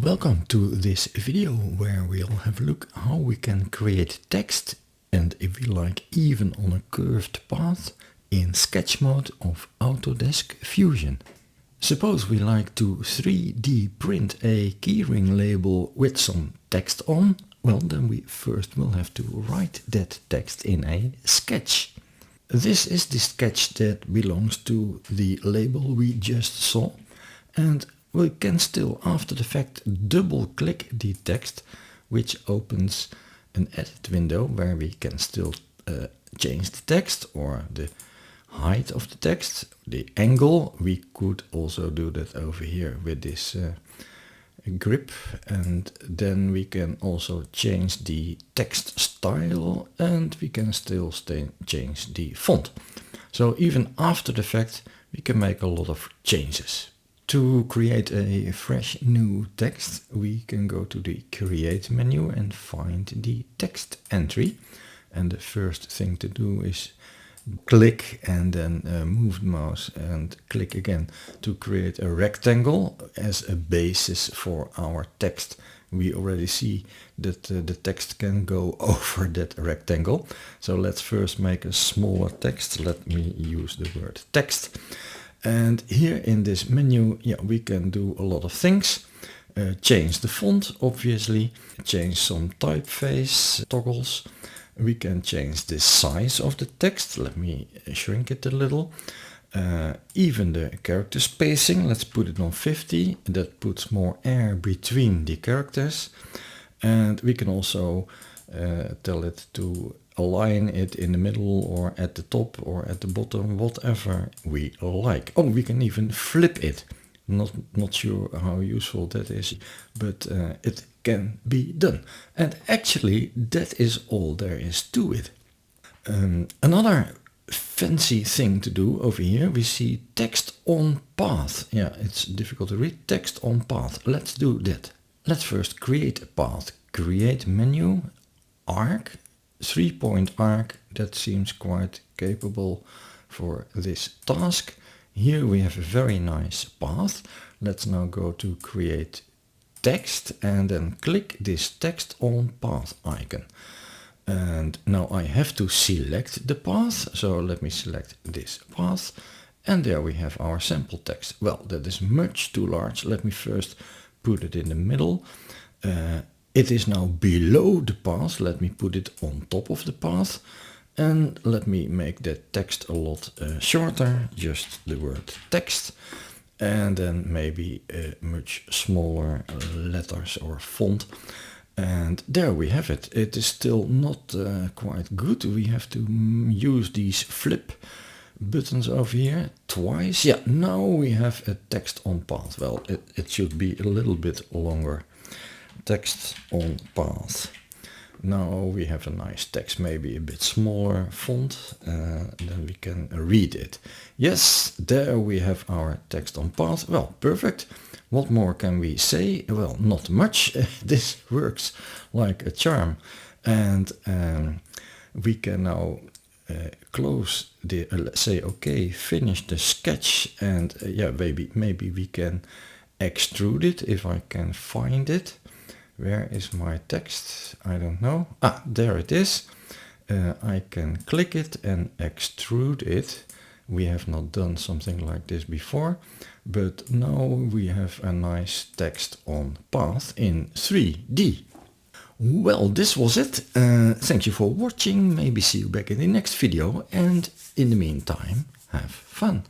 Welcome to this video where we'll have a look how we can create text and, if you like, even on a curved path in sketch mode of Autodesk Fusion. Suppose we like to 3D print a keyring label with some text on. Well, then we first will have to write that text in a sketch. This is the sketch that belongs to the label we just saw, and we can still, after the fact, double click the text, which opens an edit window where we can still change the text or the height of the text, the angle. We could also do that over here with this grip, and then we can also change the text style, and we can still change the font. So even after the fact we can make a lot of changes. To create a fresh new text, we can go to the Create menu and find the text entry. And the first thing to do is click and then move the mouse and click again to create a rectangle as a basis for our text. We already see that the text can go over that rectangle. So let's first make a smaller text. Let me use the word text. And here in this menu, we can do a lot of things. Change the font, obviously. Change some typeface toggles. We can change the size of the text. Let me shrink it a little. Even the character spacing, let's put it on 50. That puts more air between the characters. And we can also tell it to align it in the middle or at the top or at the bottom, whatever we like. Oh, we can even flip it. Not sure how useful that is, but it can be done. And actually, that is all there is to it. Another fancy thing to do over here, we see text on path. Yeah, it's difficult to read. Text on path. Let's do that. Let's first create a path. Create menu, arc, 3-point arc. That seems quite capable for this task. Here we have a very nice path. Let's now go to create text and then click this text on path icon. And now I have to select the path. So let me select this path. And there we have our sample text. Well, that is much too large. Let me first put it in the middle. It is now below the path. Let me put it on top of the path. And let me make that text a lot shorter. Just the word text. And then maybe much smaller letters or font. And there we have it. It is still not quite good. We have to use these flip buttons over here twice. Yeah, now we have a text on path. Well, it should be a little bit longer. Text on path. Now we have a nice text, maybe a bit smaller font, then we can read it. Yes, there we have our text on path. Well, perfect. What more can we say? Well, not much. This works like a charm. And we can now close the, say, okay, finish the sketch. And maybe we can extrude it if I can find it. Where is my text? I don't know. Ah, there it is. I can click it and extrude it. We have not done something like this before, but now we have a nice text on path in 3D. Well, this was it. Thank you for watching. Maybe see you back in the next video. And in the meantime, have fun.